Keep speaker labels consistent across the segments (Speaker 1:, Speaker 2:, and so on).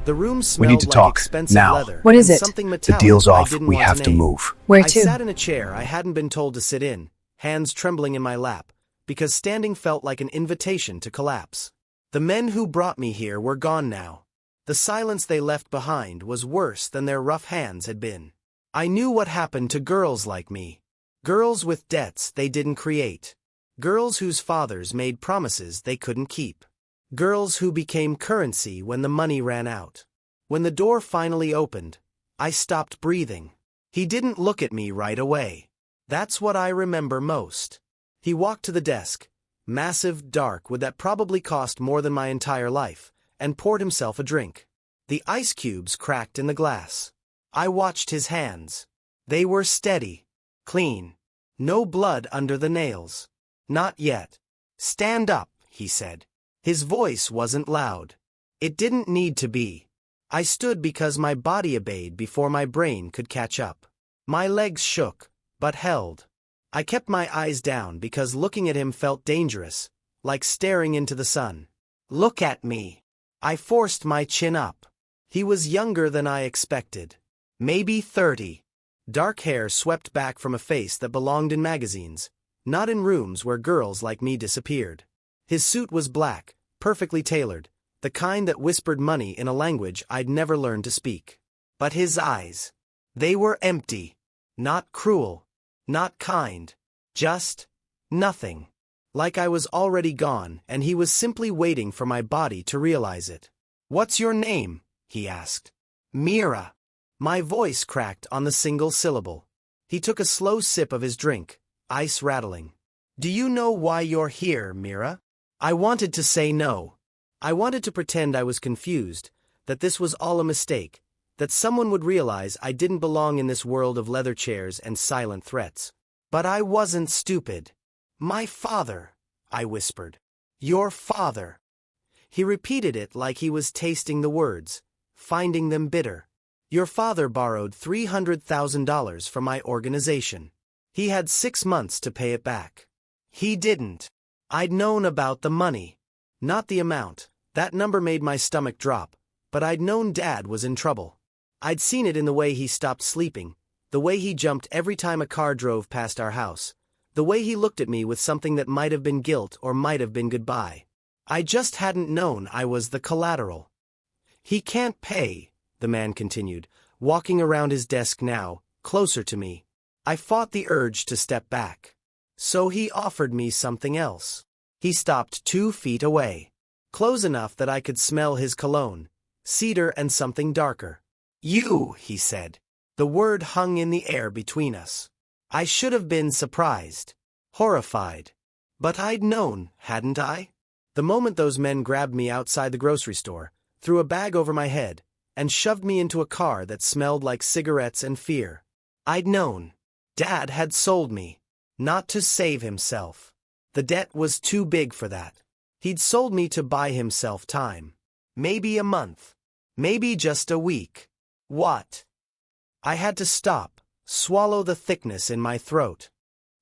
Speaker 1: The room
Speaker 2: We need
Speaker 1: smelled
Speaker 2: to
Speaker 1: like
Speaker 2: talk,
Speaker 1: expensive
Speaker 2: now.
Speaker 1: leather
Speaker 3: What is
Speaker 1: and
Speaker 3: it?
Speaker 1: something
Speaker 2: The
Speaker 1: metallic
Speaker 2: deal's
Speaker 1: I
Speaker 2: off,
Speaker 1: didn't
Speaker 2: we
Speaker 1: want
Speaker 2: have
Speaker 1: to
Speaker 2: to
Speaker 1: name.
Speaker 2: move.
Speaker 3: Where
Speaker 1: I
Speaker 3: to?
Speaker 1: sat in a chair I hadn't been told to sit in, hands trembling in my lap, because standing felt like an invitation to collapse. The men who brought me here were gone now. The silence they left behind was worse than their rough hands had been. I knew what happened to girls like me. Girls with debts they didn't create. Girls whose fathers made promises they couldn't keep. Girls who became currency when the money ran out. When the door finally opened, I stopped breathing. He didn't look at me right away. That's what I remember most. He walked to the desk, massive, dark, wood that probably cost more than my entire life, and poured himself a drink. The ice cubes cracked in the glass. I watched his hands. They were steady, clean. No blood under the nails. Not yet. Stand up, he said. His voice wasn't loud. It didn't need to be. I stood because my body obeyed before my brain could catch up. My legs shook, but held. I kept my eyes down because looking at him felt dangerous, like staring into the sun. Look at me. I forced my chin up. He was younger than I expected. Maybe 30. Dark hair swept back from a face that belonged in magazines, not in rooms where girls like me disappeared. His suit was black, perfectly tailored, the kind that whispered money in a language I'd never learned to speak. But his eyes, they were empty. Not cruel. Not kind. Just nothing. Like I was already gone and he was simply waiting for my body to realize it. What's your name? He asked. Mira. My voice cracked on the single syllable. He took a slow sip of his drink, ice rattling. Do you know why you're here, Mira? I wanted to say no. I wanted to pretend I was confused, that this was all a mistake, that someone would realize I didn't belong in this world of leather chairs and silent threats. But I wasn't stupid. My father, I whispered. Your father. He repeated it like he was tasting the words, finding them bitter. Your father borrowed $300,000 from my organization. He had 6 months to pay it back. He didn't. I'd known about the money. Not the amount. That number made my stomach drop, but I'd known Dad was in trouble. I'd seen it in the way he stopped sleeping, the way he jumped every time a car drove past our house, the way he looked at me with something that might have been guilt or might have been goodbye. I just hadn't known I was the collateral. He can't pay, the man continued, walking around his desk now, closer to me. I fought the urge to step back. So he offered me something else. He stopped 2 feet away, close enough that I could smell his cologne, cedar and something darker. You, he said. The word hung in the air between us. I should have been surprised, horrified. But I'd known, hadn't I? The moment those men grabbed me outside the grocery store, threw a bag over my head, and shoved me into a car that smelled like cigarettes and fear. I'd known. Dad had sold me. Not to save himself. The debt was too big for that. He'd sold me to buy himself time. Maybe a month. Maybe just a week. What? I had to stop, swallow the thickness in my throat.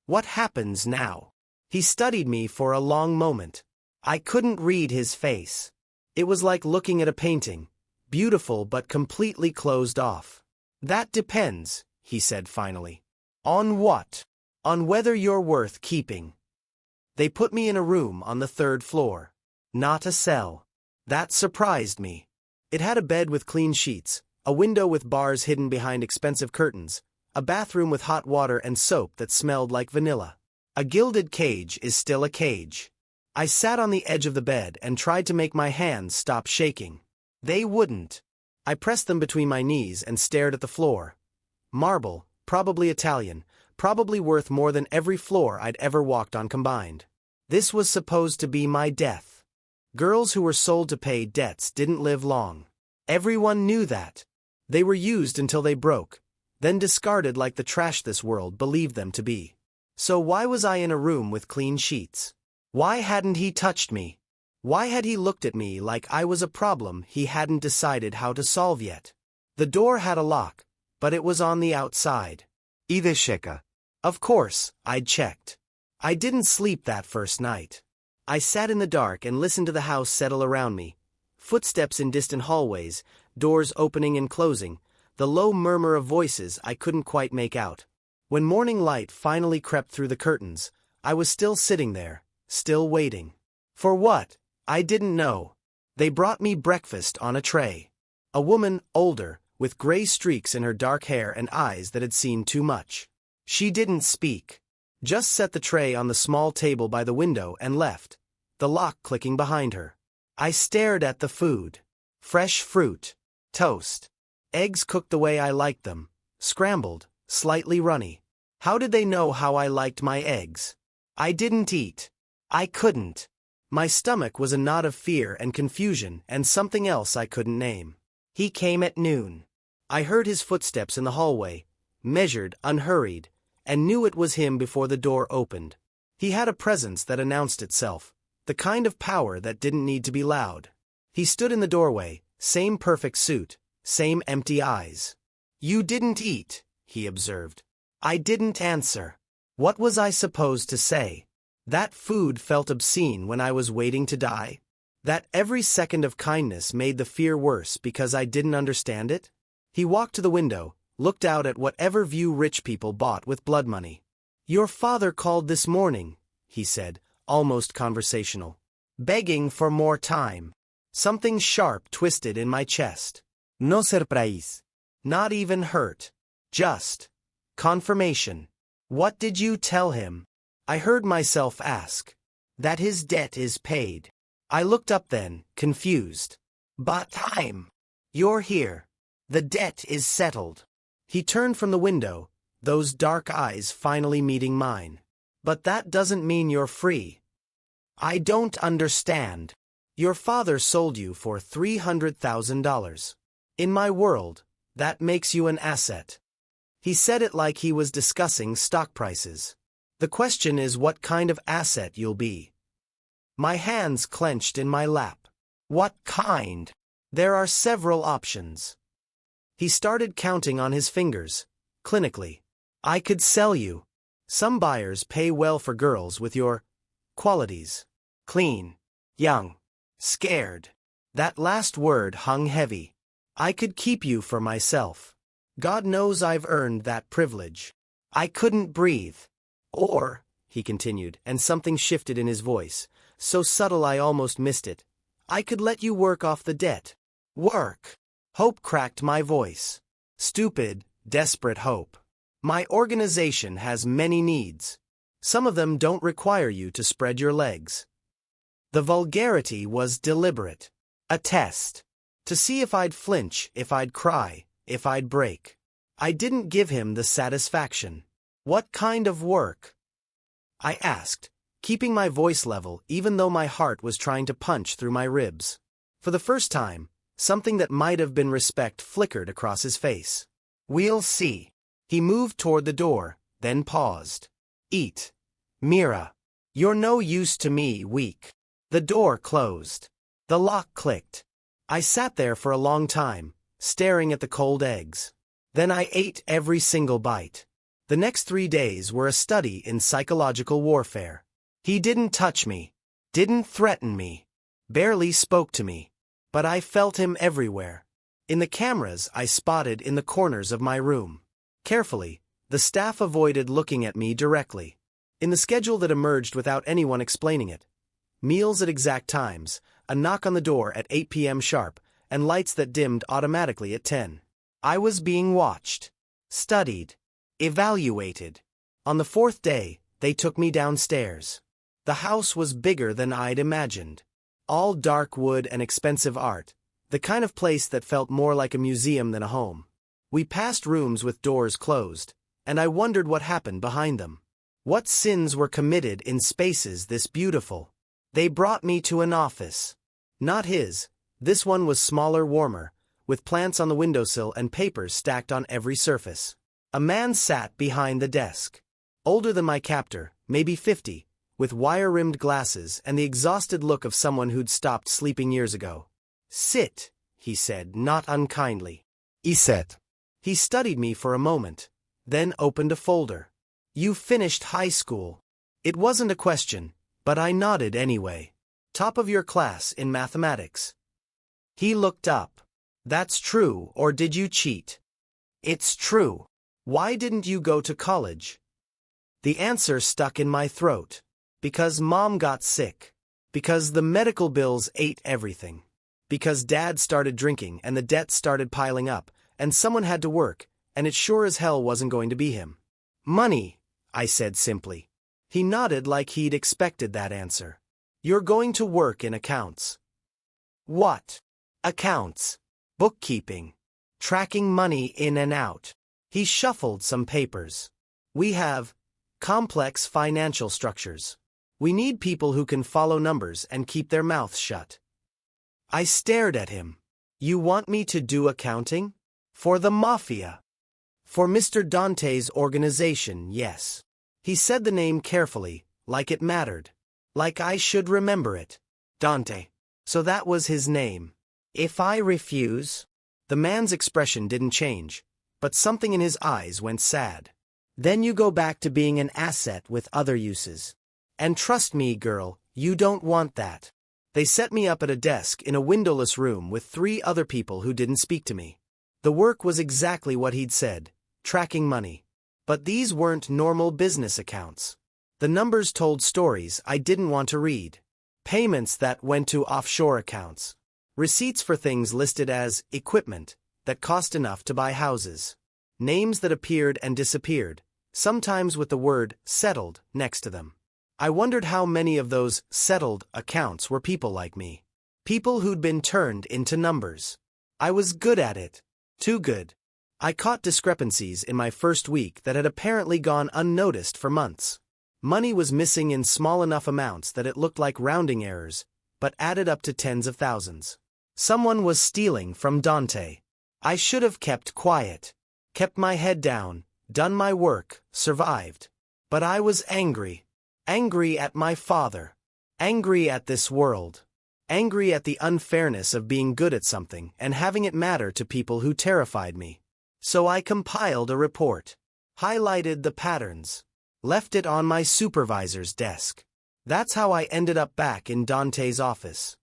Speaker 1: What happens now? He studied me for a long moment. I couldn't read his face. It was like looking at a painting, beautiful but completely closed off. That depends, he said finally. On what? On whether you're worth keeping. They put me in a room on the 3rd floor. Not a cell. That surprised me. It had a bed with clean sheets, a window with bars hidden behind expensive curtains, a bathroom with hot water and soap that smelled like vanilla. A gilded cage is still a cage. I sat on the edge of the bed and tried to make my hands stop shaking. They wouldn't. I pressed them between my knees and stared at the floor. Marble, probably Italian, probably worth more than every floor I'd ever walked on combined. This was supposed to be my death. Girls who were sold to pay debts didn't live long. Everyone knew that. They were used until they broke, then discarded like the trash this world believed them to be. So why was I in a room with clean sheets? Why hadn't he touched me? Why had he looked at me like I was a problem he hadn't decided how to solve yet? The door had a lock, but it was on the outside. Idesheka. Of course, I'd checked. I didn't sleep that first night. I sat in the dark and listened to the house settle around me. Footsteps in distant hallways, doors opening and closing, the low murmur of voices I couldn't quite make out. When morning light finally crept through the curtains, I was still sitting there, still waiting. For what? I didn't know. They brought me breakfast on a tray. A woman, older, with gray streaks in her dark hair and eyes that had seen too much. She didn't speak. Just set the tray on the small table by the window and left, the lock clicking behind her. I stared at the food. Fresh fruit, toast, eggs cooked the way I liked them, scrambled, slightly runny. How did they know how I liked my eggs? I didn't eat. I couldn't. My stomach was a knot of fear and confusion and something else I couldn't name. He came at noon. I heard his footsteps in the hallway, measured, unhurried, and knew it was him before the door opened. He had a presence that announced itself, the kind of power that didn't need to be loud. He stood in the doorway, same perfect suit, same empty eyes. "You didn't eat," he observed. I didn't answer. What was I supposed to say? That food felt obscene when I was waiting to die? That every second of kindness made the fear worse because I didn't understand it? He walked to the window, looked out at whatever view rich people bought with blood money. "Your father called this morning," he said, almost conversational. "Begging for more time." Something sharp twisted in my chest. No surprise. Not even hurt. Just confirmation. "What did you tell him?" I heard myself ask. "That his debt is paid." I looked up then, confused. "But you're here. The debt is settled." He turned from the window, those dark eyes finally meeting mine. "But that doesn't mean you're free." "I don't understand." "Your father sold you for $300,000. In my world, that makes you an asset." He said it like he was discussing stock prices. "The question is what kind of asset you'll be." My hands clenched in my lap. "What kind?" "There are several options." He started counting on his fingers, clinically. "I could sell you. Some buyers pay well for girls with your qualities. Clean, young, scared." That last word hung heavy. "I could keep you for myself. God knows I've earned that privilege." I couldn't breathe. "Or," he continued, and something shifted in his voice, so subtle I almost missed it, "I could let you work off the debt." "Work?" Hope cracked my voice. Stupid, desperate hope. "My organization has many needs. Some of them don't require you to spread your legs." The vulgarity was deliberate. A test. To see if I'd flinch, if I'd cry, if I'd break. I didn't give him the satisfaction. "What kind of work?" I asked, keeping my voice level even though my heart was trying to punch through my ribs. For the first time, something that might have been respect flickered across his face. "We'll see." He moved toward the door, then paused. "Eat. Mira. You're no use to me, weak." The door closed. The lock clicked. I sat there for a long time, staring at the cold eggs. Then I ate every single bite. The next 3 days were a study in psychological warfare. He didn't touch me, didn't threaten me, barely spoke to me. But I felt him everywhere. In the cameras I spotted in the corners of my room. Carefully, the staff avoided looking at me directly. In the schedule that emerged without anyone explaining it. Meals at exact times, a knock on the door at 8 p.m. sharp, and lights that dimmed automatically at 10. I was being watched, studied, evaluated. On the 4th day, they took me downstairs. The house was bigger than I'd imagined. All dark wood and expensive art, the kind of place that felt more like a museum than a home. We passed rooms with doors closed, and I wondered what happened behind them. What sins were committed in spaces this beautiful? They brought me to an office. Not his. This one was smaller, warmer, with plants on the windowsill and papers stacked on every surface. A man sat behind the desk. Older than my captor, maybe 50, with wire-rimmed glasses and the exhausted look of someone who'd stopped sleeping years ago. "Sit," he said, not unkindly.
Speaker 2: He said.
Speaker 1: He studied me for a moment, then opened a folder. "You finished high school." It wasn't a question, but I nodded anyway. "Top of your class in mathematics." He looked up. That's true, or did you cheat? It's true. Why didn't you go to college? The answer stuck in my throat. Because Mom got sick. Because the medical bills ate everything. Because Dad started drinking and the debt started piling up, and someone had to work, and it sure as hell wasn't going to be him. Money, I said simply. He nodded like he'd expected that answer. You're going to work in accounts. What? Accounts. Bookkeeping. Tracking money in and out. He shuffled some papers. We have complex financial structures. We need people who can follow numbers and keep their mouths shut. I stared at him. You want me to do accounting? For the Mafia. For Mr. Dante's organization, yes. He said the name carefully, like it mattered. Like I should remember it. Dante. So that was his name. If I refuse? The man's expression didn't change, but something in his eyes went sad. Then you go back to being an asset with other uses. And trust me, girl, you don't want that. They set me up at a desk in a windowless room with 3 other people who didn't speak to me. The work was exactly what he'd said, tracking money. But these weren't normal business accounts. The numbers told stories I didn't want to read. Payments that went to offshore accounts. Receipts for things listed as equipment that cost enough to buy houses. Names that appeared and disappeared, sometimes with the word settled next to them. I wondered how many of those settled accounts were people like me. People who'd been turned into numbers. I was good at it. Too good. I caught discrepancies in my first week that had apparently gone unnoticed for months. Money was missing in small enough amounts that it looked like rounding errors, but added up to tens of thousands. Someone was stealing from Dante. I should have kept quiet. Kept my head down, done my work, survived. But I was angry. Angry at my father. Angry at this world. Angry at the unfairness of being good at something and having it matter to people who terrified me. So I compiled a report. Highlighted the patterns. Left it on my supervisor's desk. That's how I ended up back in Dante's office.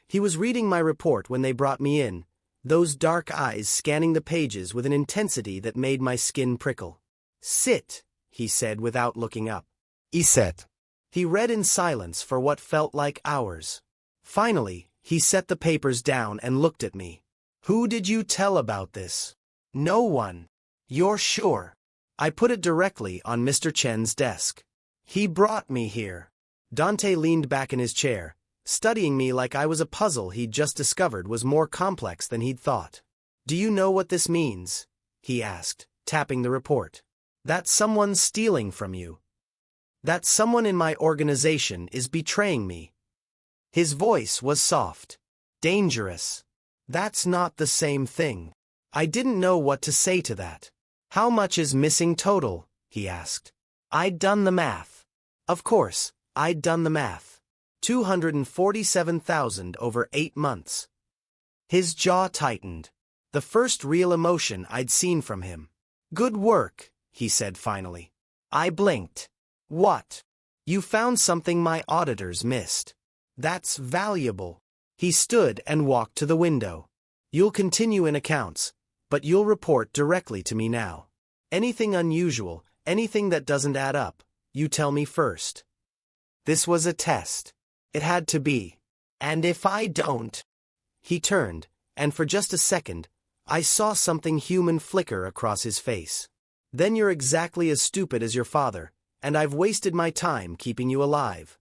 Speaker 1: He was reading my report when they brought me in, those dark eyes scanning the pages with an intensity that made my skin prickle. Sit, he said without looking up. He said. He read in silence for what felt like hours. Finally, he set the papers down and looked at me. Who did you tell about this? No one. You're sure? I put it directly on Mr. Chen's desk. He brought me here. Dante leaned back in his chair, studying me like I was a puzzle he'd just discovered was more complex than he'd thought. Do you know what this means? He asked, tapping the report. That someone's stealing from you. That someone in my organization is betraying me. His voice was soft. Dangerous. That's not the same thing. I didn't know what to say to that. How much is missing total? He asked. I'd done the math. Of course, I'd done the math. 247,000 over 8 months. His jaw tightened. The first real emotion I'd seen from him. Good work, he said finally. I blinked. What? You found something my auditors missed. That's valuable. He stood and walked to the window. You'll continue in accounts, but you'll report directly to me now. Anything unusual, anything that doesn't add up, you tell me first. This was a test. It had to be. And if I don't... He turned, and for just a second, I saw something human flicker across his face. Then you're exactly as stupid as your father, and I've wasted my time keeping you alive.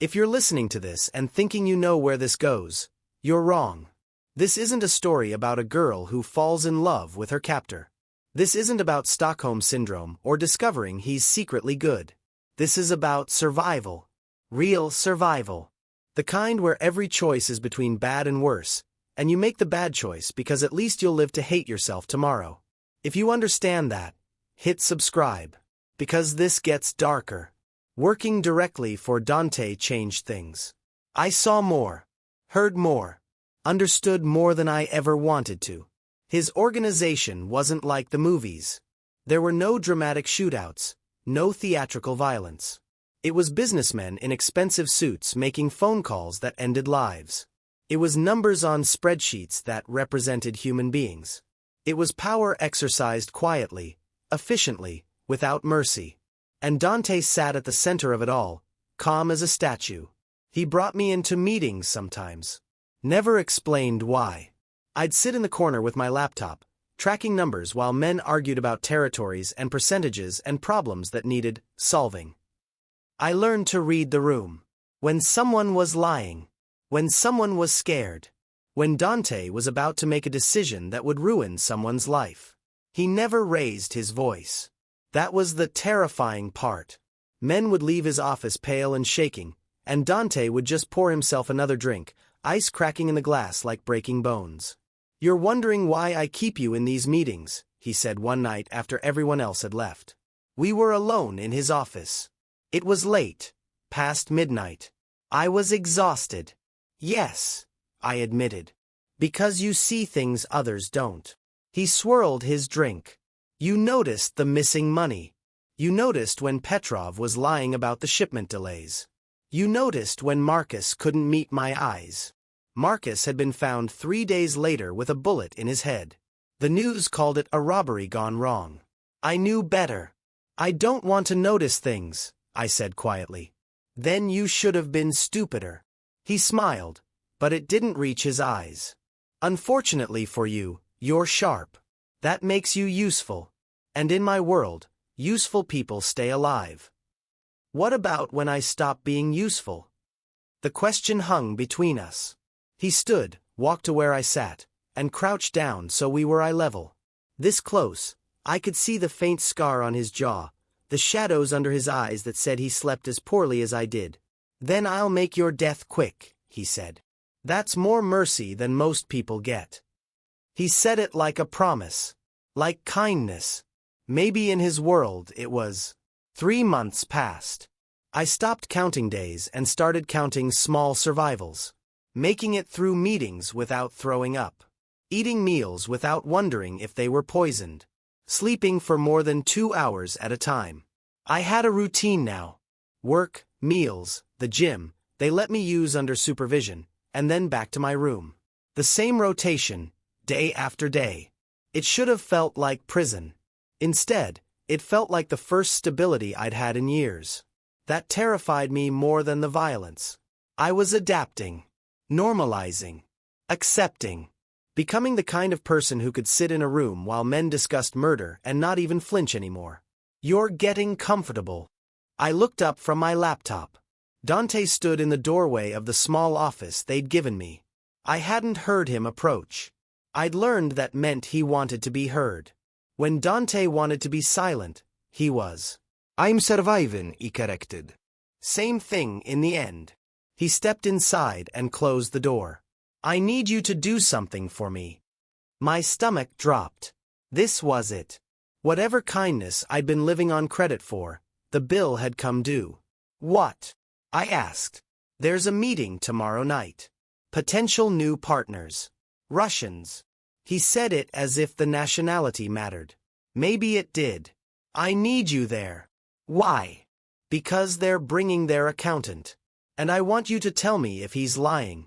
Speaker 1: If you're listening to this and thinking you know where this goes, you're wrong. This isn't a story about a girl who falls in love with her captor. This isn't about Stockholm Syndrome or discovering he's secretly good. This is about survival. Real survival. The kind where every choice is between bad and worse, and you make the bad choice because at least you'll live to hate yourself tomorrow. If you understand that, hit subscribe. Because this gets darker. Working directly for Dante changed things. I saw more, heard more, understood more than I ever wanted to. His organization wasn't like the movies. There were no dramatic shootouts, no theatrical violence. It was businessmen in expensive suits making phone calls that ended lives. It was numbers on spreadsheets that represented human beings. It was power exercised quietly, efficiently, without mercy. And Dante sat at the center of it all, calm as a statue. He brought me into meetings sometimes. Never explained why. I'd sit in the corner with my laptop, tracking numbers while men argued about territories and percentages and problems that needed solving. I learned to read the room. When someone was lying. When someone was scared. When Dante was about to make a decision that would ruin someone's life. He never raised his voice. That was the terrifying part. Men would leave his office pale and shaking, and Dante would just pour himself another drink, ice cracking in the glass like breaking bones. "You're wondering why I keep you in these meetings," he said one night after everyone else had left. We were alone in his office. It was late, past midnight. I was exhausted. "Yes," I admitted. "Because you see things others don't." He swirled his drink. "You noticed the missing money. You noticed when Petrov was lying about the shipment delays. You noticed when Marcus couldn't meet my eyes." Marcus had been found 3 days later with a bullet in his head. The news called it a robbery gone wrong. I knew better. "I don't want to notice things," I said quietly. "Then you should have been stupider." He smiled, but it didn't reach his eyes. "Unfortunately for you, you're sharp. That makes you useful. And in my world, useful people stay alive. What about when I stop being useful?" The question hung between us. He stood, walked to where I sat, and crouched down so we were eye level. This close, I could see the faint scar on his jaw, the shadows under his eyes that said he slept as poorly as I did. "Then I'll make your death quick," he said. "That's more mercy than most people get." He said it like a promise, like kindness. Maybe in his world it was. 3 months passed. I stopped counting days and started counting small survivals. Making it through meetings without throwing up. Eating meals without wondering if they were poisoned. Sleeping for more than 2 hours at a time. I had a routine now. Work, meals, the gym, they let me use under supervision, and then back to my room. The same rotation, day after day. It should have felt like prison. Instead, it felt like the first stability I'd had in years. That terrified me more than the violence. I was adapting. Normalizing. Accepting. Becoming the kind of person who could sit in a room while men discussed murder and not even flinch anymore. "You're getting comfortable." I looked up from my laptop. Dante stood in the doorway of the small office they'd given me. I hadn't heard him approach. I'd learned that meant he wanted to be heard. When Dante wanted to be silent, he was. "I'm surviving," he corrected. Same thing in the end. He stepped inside and closed the door. "I need you to do something for me." My stomach dropped. This was it. Whatever kindness I'd been living on credit for, the bill had come due. "What?" I asked. "There's a meeting tomorrow night. Potential new partners. Russians." He said it as if the nationality mattered. Maybe it did. "I need you there." "Why?" "Because they're bringing their accountant. And I want you to tell me if he's lying."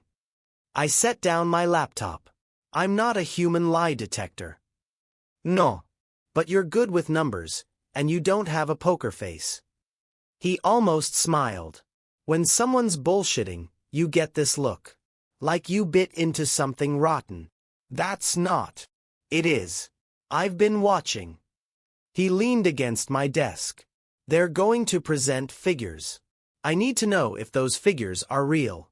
Speaker 1: I set down my laptop. I'm not a human lie detector. "No. But you're good with numbers, and you don't have a poker face." He almost smiled. When someone's bullshitting, you get this look. Like you bit into something rotten. That's not. It is. I've been watching. He leaned against my desk. "They're going to present figures. I need to know if those figures are real.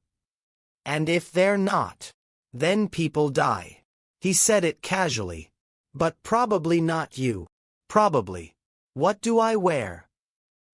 Speaker 1: And if they're not, then people die." He said it casually. "But probably not you." "Probably. What do I wear?"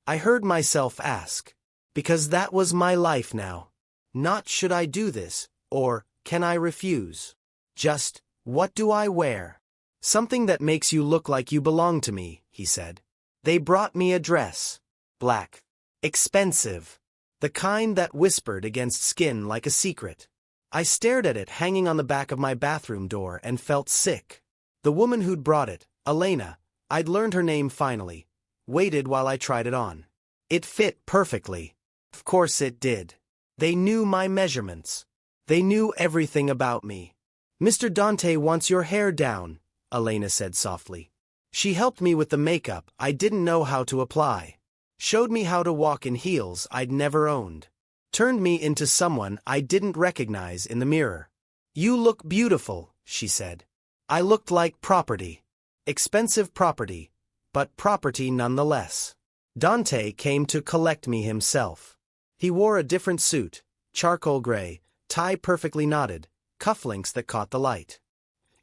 Speaker 1: I heard myself ask. Because that was my life now. Not should I do this, or can I refuse? Just, what do I wear? "Something that makes you look like you belong to me," he said. "They brought me a dress. Black. Expensive. The kind that whispered against skin like a secret." I stared at it hanging on the back of my bathroom door and felt sick. The woman who'd brought it, Elena, I'd learned her name finally, waited while I tried it on. It fit perfectly. Of course it did. They knew my measurements. They knew everything about me. Mr. Dante wants your hair down, Elena said softly. She helped me with the makeup I didn't know how to apply. Showed me how to walk in heels I'd never owned. Turned me into someone I didn't recognize in the mirror. You look beautiful, she said. I looked like property. Expensive property, but property nonetheless. Dante came to collect me himself. He wore a different suit, charcoal gray, tie perfectly knotted, cufflinks that caught the light.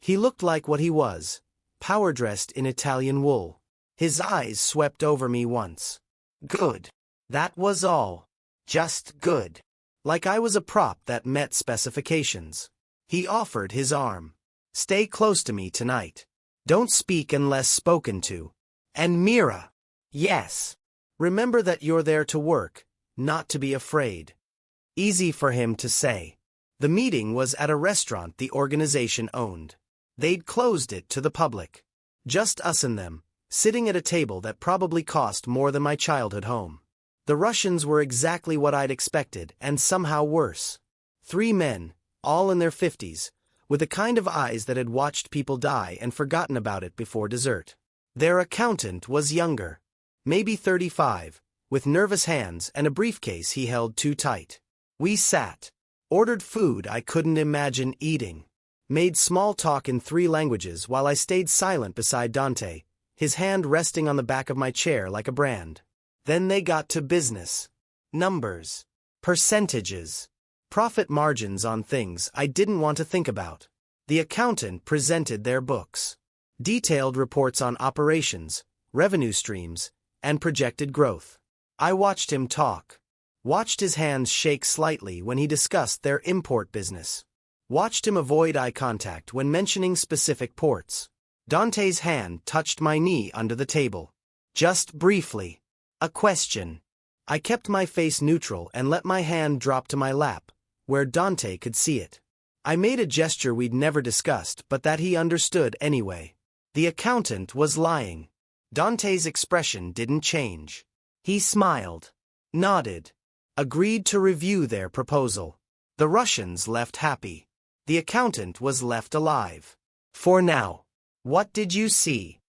Speaker 1: He looked like what he was, power-dressed in Italian wool. His eyes swept over me once. Good. That was all. Just good. Like I was a prop that met specifications. He offered his arm. Stay close to me tonight. Don't speak unless spoken to. And Mira. Yes. Remember that you're there to work, not to be afraid. Easy for him to say. The meeting was at a restaurant the organization owned. They'd closed it to the public. Just us and them, sitting at a table that probably cost more than my childhood home. The Russians were exactly what I'd expected, and somehow worse. 3 men, all in their 50s, with the kind of eyes that had watched people die and forgotten about it before dessert. Their accountant was younger, maybe 35, with nervous hands and a briefcase he held too tight. We sat, ordered food I couldn't imagine eating, made small talk in 3 languages while I stayed silent beside Dante, his hand resting on the back of my chair like a brand. Then they got to business. Numbers. Percentages. Profit margins on things I didn't want to think about. The accountant presented their books. Detailed reports on operations, revenue streams, and projected growth. I watched him talk. Watched his hands shake slightly when he discussed their import business. Watched him avoid eye contact when mentioning specific ports. Dante's hand touched my knee under the table. Just briefly. A question. I kept my face neutral and let my hand drop to my lap, where Dante could see it. I made a gesture we'd never discussed but that he understood anyway. The accountant was lying. Dante's expression didn't change. He smiled, nodded, agreed to review their proposal. The Russians left happy. The accountant was left alive. For now. What did you see?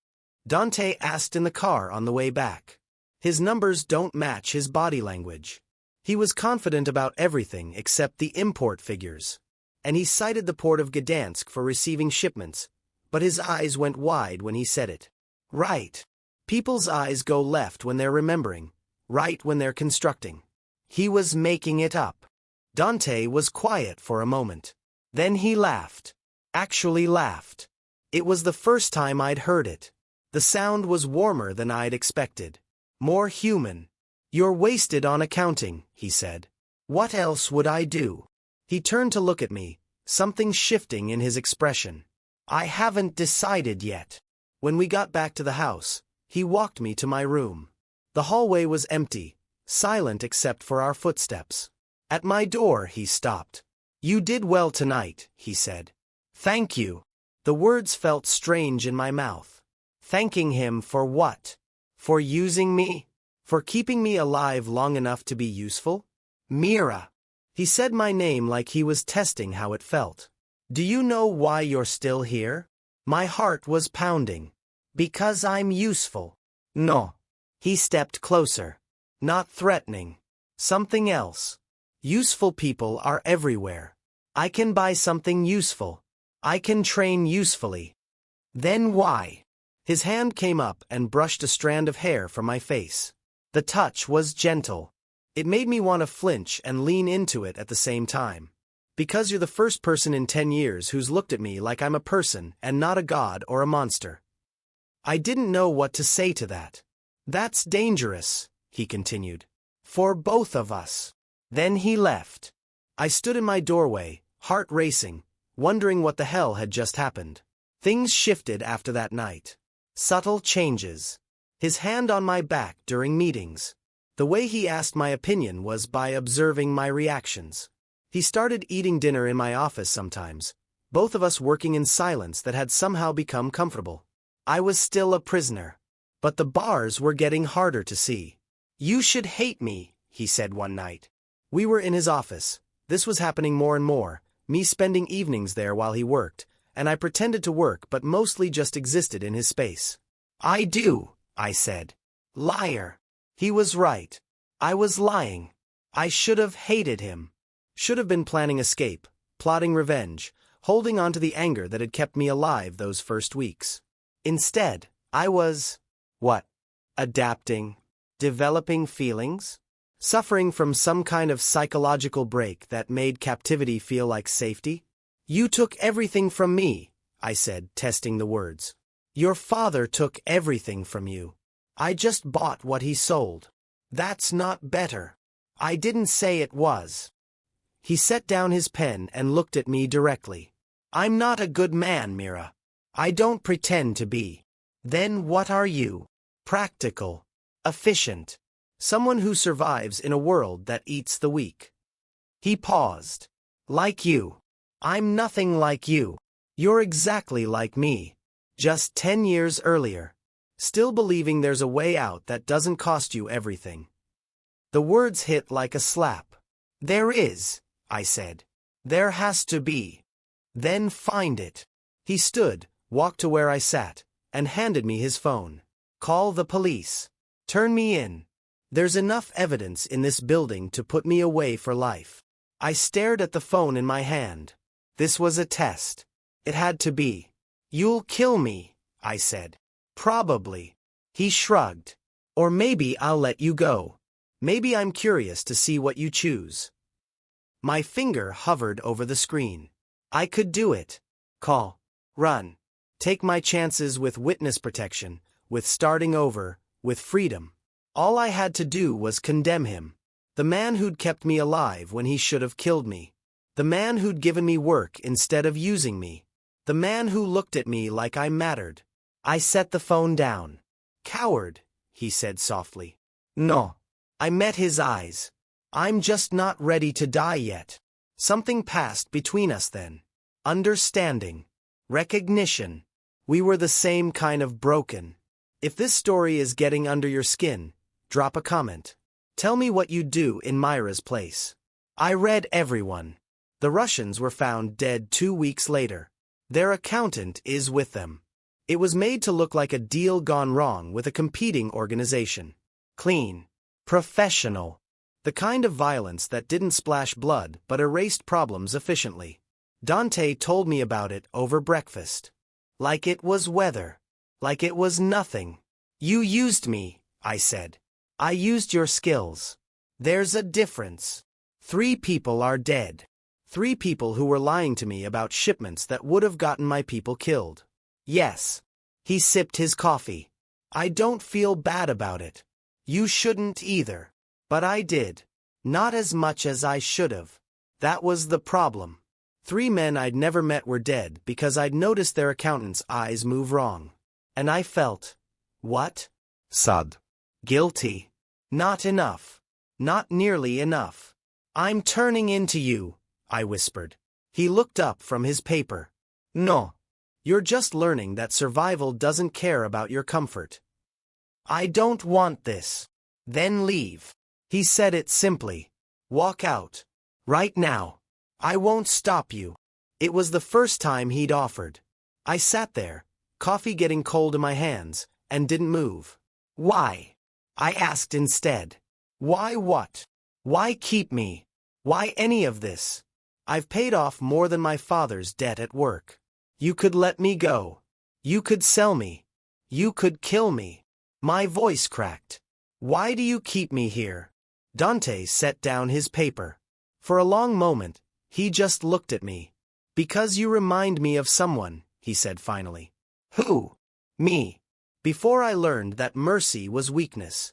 Speaker 1: Dante asked in the car on the way back. His numbers don't match his body language. He was confident about everything except the import figures. And he cited the port of Gdansk for receiving shipments, but his eyes went wide when he said it. Right. People's eyes go left when they're remembering, right when they're constructing. He was making it up. Dante was quiet for a moment. Then he laughed. Actually laughed. It was the first time I'd heard it. The sound was warmer than I'd expected. More human. You're wasted on accounting, he said. What else would I do? He turned to look at me, something shifting in his expression. I haven't decided yet. When we got back to the house, he walked me to my room. The hallway was empty, silent except for our footsteps. At my door he stopped. You did well tonight, he said. Thank you. The words felt strange in my mouth. Thanking him for what? For using me? For keeping me alive long enough to be useful? Mira. He said my name like he was testing how it felt. Do you know why you're still here? My heart was pounding. Because I'm useful. No. He stepped closer. Not threatening. Something else. Useful people are everywhere. I can buy something useful. I can train usefully. Then why? His hand came up and brushed a strand of hair from my face. The touch was gentle. It made me want to flinch and lean into it at the same time. Because you're the first person in 10 years who's looked at me like I'm a person and not a god or a monster. I didn't know what to say to that. That's dangerous, he continued. For both of us. Then he left. I stood in my doorway, heart racing, wondering what the hell had just happened. Things shifted after that night. Subtle changes. His hand on my back during meetings. The way he asked my opinion was by observing my reactions. He started eating dinner in my office sometimes, both of us working in silence that had somehow become comfortable. I was still a prisoner. But the bars were getting harder to see. You should hate me, he said one night. We were in his office. This was happening more and more, me spending evenings there while he worked, and I pretended to work but mostly just existed in his space. I do, I said. Liar. He was right. I was lying. I should have hated him. Should have been planning escape, plotting revenge, holding on to the anger that had kept me alive those first weeks. Instead, I was… what? Adapting, developing feelings, suffering from some kind of psychological break that made captivity feel like safety. You took everything from me, I said, testing the words. Your father took everything from you. I just bought what he sold. That's not better. I didn't say it was. He set down his pen and looked at me directly. I'm not a good man, Mira. I don't pretend to be. Then what are you? Practical. Efficient. Someone who survives in a world that eats the weak. He paused. Like you. I'm nothing like you. You're exactly like me. Just 10 years earlier. Still believing there's a way out that doesn't cost you everything. The words hit like a slap. There is, I said. There has to be. Then find it. He stood, walked to where I sat, and handed me his phone. Call the police. Turn me in. There's enough evidence in this building to put me away for life. I stared at the phone in my hand. This was a test. It had to be. You'll kill me, I said. Probably. He shrugged. Or maybe I'll let you go. Maybe I'm curious to see what you choose. My finger hovered over the screen. I could do it. Call. Run. Take my chances with witness protection, with starting over, with freedom. All I had to do was condemn him. The man who'd kept me alive when he should have killed me. The man who'd given me work instead of using me. The man who looked at me like I mattered. I set the phone down. Coward, he said softly. No. I met his eyes. I'm just not ready to die yet. Something passed between us then. Understanding. Recognition. We were the same kind of broken. If this story is getting under your skin, drop a comment. Tell me what you'd do in Mira's place. I read everyone. The Russians were found dead 2 weeks later. Their accountant is with them. It was made to look like a deal gone wrong with a competing organization. Clean. Professional. The kind of violence that didn't splash blood but erased problems efficiently. Dante told me about it over breakfast. Like it was weather. Like it was nothing. You used me, I said. I used your skills. There's a difference. 3 people are dead. 3 people who were lying to me about shipments that would have gotten my people killed. Yes. He sipped his coffee. I don't feel bad about it. You shouldn't either. But I did. Not as much as I should have. That was the problem. 3 men I'd never met were dead because I'd noticed their accountant's eyes move wrong. And I felt… what?
Speaker 2: Sad.
Speaker 1: Guilty. Not enough. Not nearly enough. I'm turning into you, I whispered. He looked up from his paper. No. You're just learning that survival doesn't care about your comfort. I don't want this. Then leave. He said it simply. Walk out. Right now. I won't stop you. It was the first time he'd offered. I sat there, coffee getting cold in my hands, and didn't move. Why? I asked instead. Why what? Why keep me? Why any of this? I've paid off more than my father's debt at work. You could let me go. You could sell me. You could kill me. My voice cracked. Why do you keep me here? Dante set down his paper. For a long moment, he just looked at me. Because you remind me of someone, he said finally. Who? Me. Before I learned that mercy was weakness.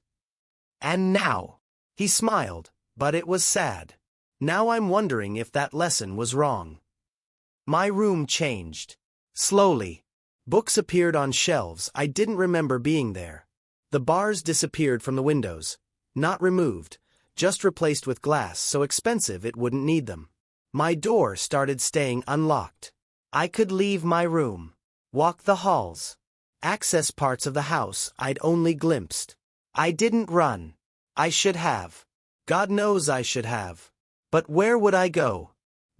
Speaker 1: And now. He smiled, but it was sad. Now I'm wondering if that lesson was wrong. My room changed. Slowly. Books appeared on shelves I didn't remember being there. The bars disappeared from the windows. Not removed, just replaced with glass so expensive it wouldn't need them. My door started staying unlocked. I could leave my room. Walk the halls. Access parts of the house I'd only glimpsed. I didn't run. I should have. God knows I should have. But where would I go?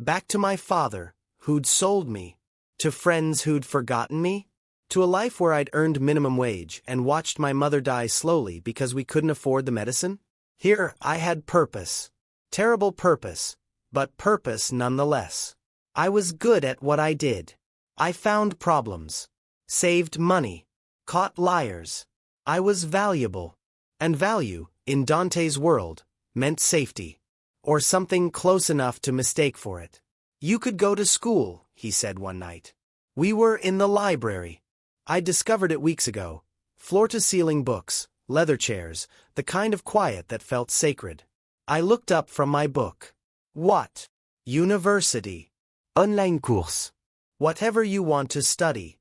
Speaker 1: Back to my father, who'd sold me. To friends who'd forgotten me. To a life where I'd earned minimum wage and watched my mother die slowly because we couldn't afford the medicine. Here, I had purpose. Terrible purpose, but purpose nonetheless. I was good at what I did. I found problems. Saved money. Caught liars. I was valuable. And value, in Dante's world, meant safety. Or something close enough to mistake for it. You could go to school, he said one night. We were in the library. I discovered it weeks ago. Floor-to-ceiling books, leather chairs, the kind of quiet that felt sacred. I looked up from my book. What? University. Online course. Whatever you want to study.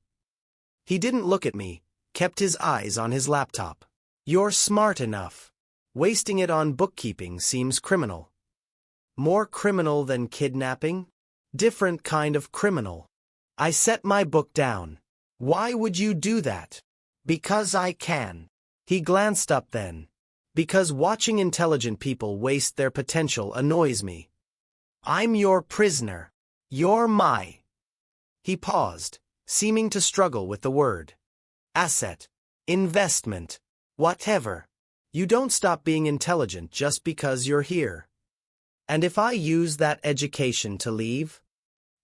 Speaker 1: He didn't look at me, kept his eyes on his laptop. You're smart enough. Wasting it on bookkeeping seems criminal. More criminal than kidnapping? Different kind of criminal. I set my book down. Why would you do that? Because I can. He glanced up then. Because watching intelligent people waste their potential annoys me. I'm your prisoner. You're my. He paused, seeming to struggle with the word. Asset. Investment. Whatever. You don't stop being intelligent just because you're here. And if I use that education to leave?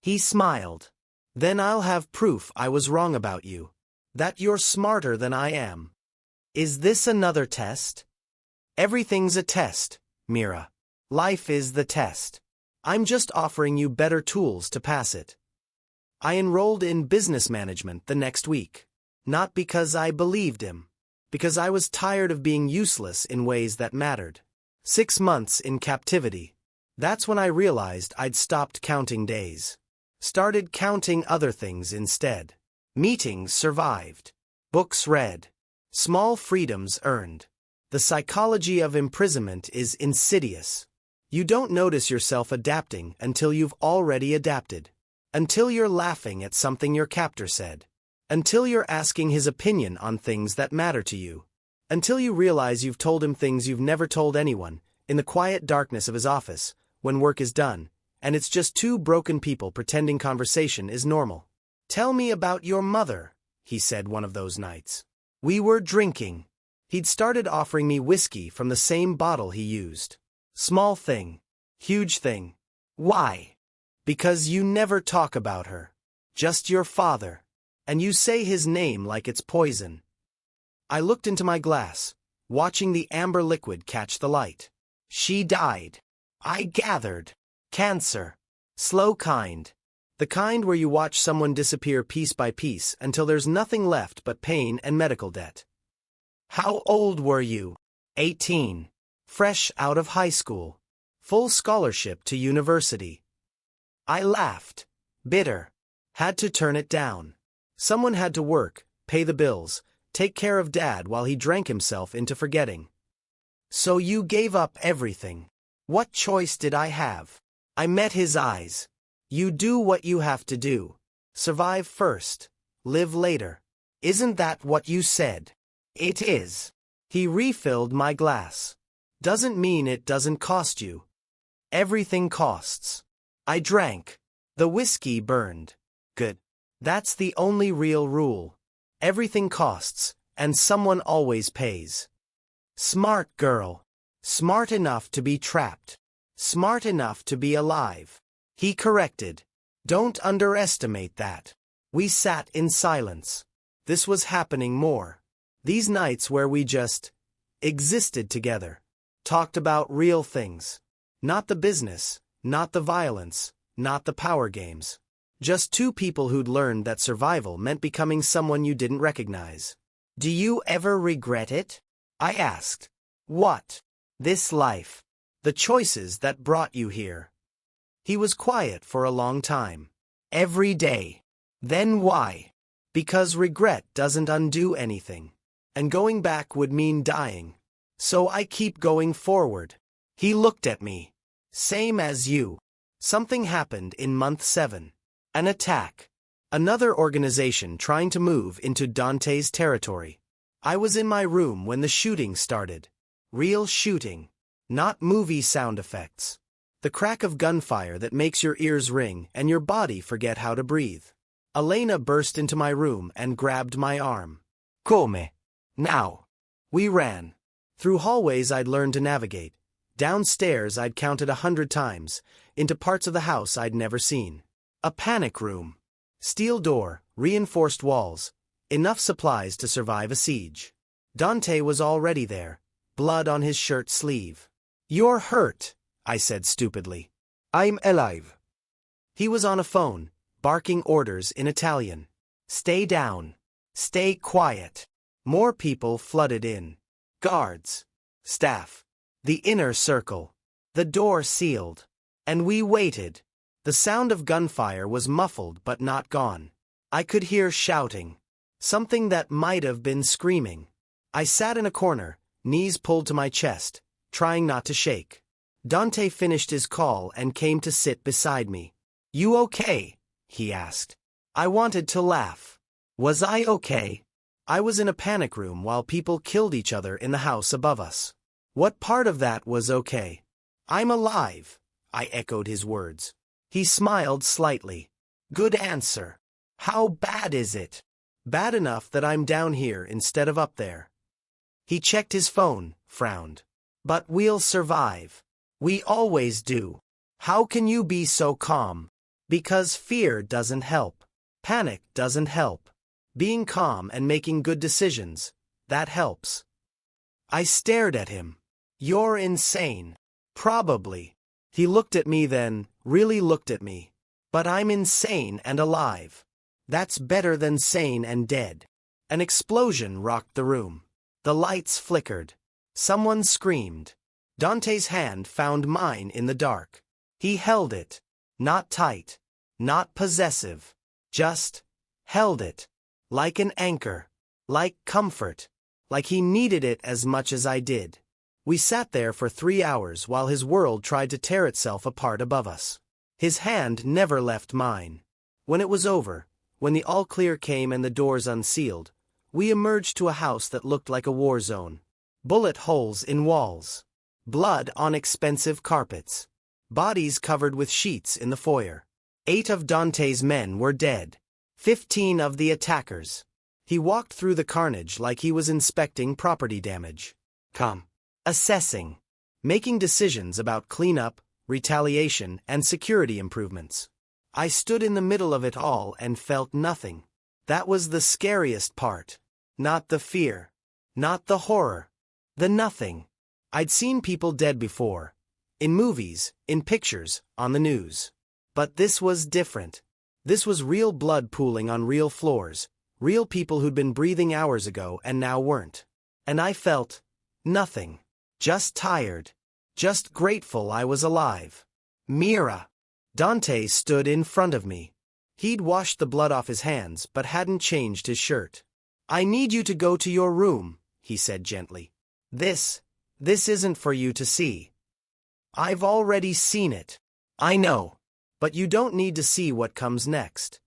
Speaker 1: He smiled. Then I'll have proof I was wrong about you. That you're smarter than I am. Is this another test? Everything's a test, Mira. Life is the test. I'm just offering you better tools to pass it. I enrolled in business management the next week. Not because I believed him. Because I was tired of being useless in ways that mattered. 6 months in captivity. That's when I realized I'd stopped counting days. Started counting other things instead. Meetings survived. Books read. Small freedoms earned. The psychology of imprisonment is insidious. You don't notice yourself adapting until you've already adapted. Until you're laughing at something your captor said. Until you're asking his opinion on things that matter to you. Until you realize you've told him things you've never told anyone, in the quiet darkness of his office, when work is done, and it's just two broken people pretending conversation is normal. Tell me about your mother, he said one of those nights. We were drinking. He'd started offering me whiskey from the same bottle he used. Small thing. Huge thing. Why? Because you never talk about her. Just your father. And you say his name like it's poison. I looked into my glass, watching the amber liquid catch the light. She died. I gathered. Cancer. Slow kind. The kind where you watch someone disappear piece by piece until there's nothing left but pain and medical debt. How old were you? 18. Fresh out of high school. Full scholarship to university. I laughed. Bitter. Had to turn it down. Someone had to work, pay the bills, take care of Dad while he drank himself into forgetting. So you gave up everything. What choice did I have? I met his eyes. You do what you have to do. Survive first. Live later. Isn't that what you said? It is. He refilled my glass. Doesn't mean it doesn't cost you. Everything costs. I drank. The whiskey burned. Good. That's the only real rule. Everything costs, and someone always pays. Smart girl. Smart enough to be trapped. Smart enough to be alive. He corrected. Don't underestimate that. We sat in silence. This was happening more. These nights where we just existed together. Talked about real things. Not the business, not the violence, not the power games. Just two people who'd learned that survival meant becoming someone you didn't recognize. Do you ever regret it? I asked. What? This life. The choices that brought you here. He was quiet for a long time. Every day. Then why? Because regret doesn't undo anything. And going back would mean dying. So I keep going forward. He looked at me. Same as you. Something happened in month 7. An attack. Another organization trying to move into Dante's territory. I was in my room when the shooting started. Real shooting. Not movie sound effects. The crack of gunfire that makes your ears ring and your body forget how to breathe. Elena burst into my room and grabbed my arm. Come? Now. We ran. Through hallways I'd learned to navigate. Downstairs I'd counted 100 times, into parts of the house I'd never seen. A panic room. Steel door, reinforced walls. Enough supplies to survive a siege. Dante was already there, blood on his shirt sleeve. You're hurt, I said stupidly. I'm alive. He was on a phone, barking orders in Italian. Stay down. Stay quiet. More people flooded in. Guards. Staff. The inner circle. The door sealed. And we waited. The sound of gunfire was muffled but not gone. I could hear shouting. Something that might have been screaming. I sat in a corner, knees pulled to my chest, trying not to shake. Dante finished his call and came to sit beside me. You okay? He asked. I wanted to laugh. Was I okay? I was in a panic room while people killed each other in the house above us. What part of that was okay? I'm alive, I echoed his words. He smiled slightly. Good answer. How bad is it? Bad enough that I'm down here instead of up there. He checked his phone, frowned. But we'll survive. We always do. How can you be so calm? Because fear doesn't help. Panic doesn't help. Being calm and making good decisions, that helps. I stared at him. You're insane. Probably. He looked at me then, really looked at me. But I'm insane and alive. That's better than sane and dead. An explosion rocked the room. The lights flickered. Someone screamed. Dante's hand found mine in the dark. He held it. Not tight. Not possessive. Just held it. Like an anchor. Like comfort. Like he needed it as much as I did. We sat there for 3 hours while his world tried to tear itself apart above us. His hand never left mine. When it was over, when the all-clear came and the doors unsealed, we emerged to a house that looked like a war zone. Bullet holes in walls. Blood on expensive carpets. Bodies covered with sheets in the foyer. 8 of Dante's men were dead. 15 of the attackers. He walked through the carnage like he was inspecting property damage. Assessing. Making decisions about cleanup, retaliation, and security improvements. I stood in the middle of it all and felt nothing. That was the scariest part. Not the fear. Not the horror. The nothing. I'd seen people dead before. In movies, in pictures, on the news. But this was different. This was real blood pooling on real floors. Real people who'd been breathing hours ago and now weren't. And I felt nothing. Just tired. Just grateful I was alive. Mira. Dante stood in front of me. He'd washed the blood off his hands but hadn't changed his shirt. I need you to go to your room, he said gently. This isn't for you to see. I've already seen it. I know. But you don't need to see what comes next.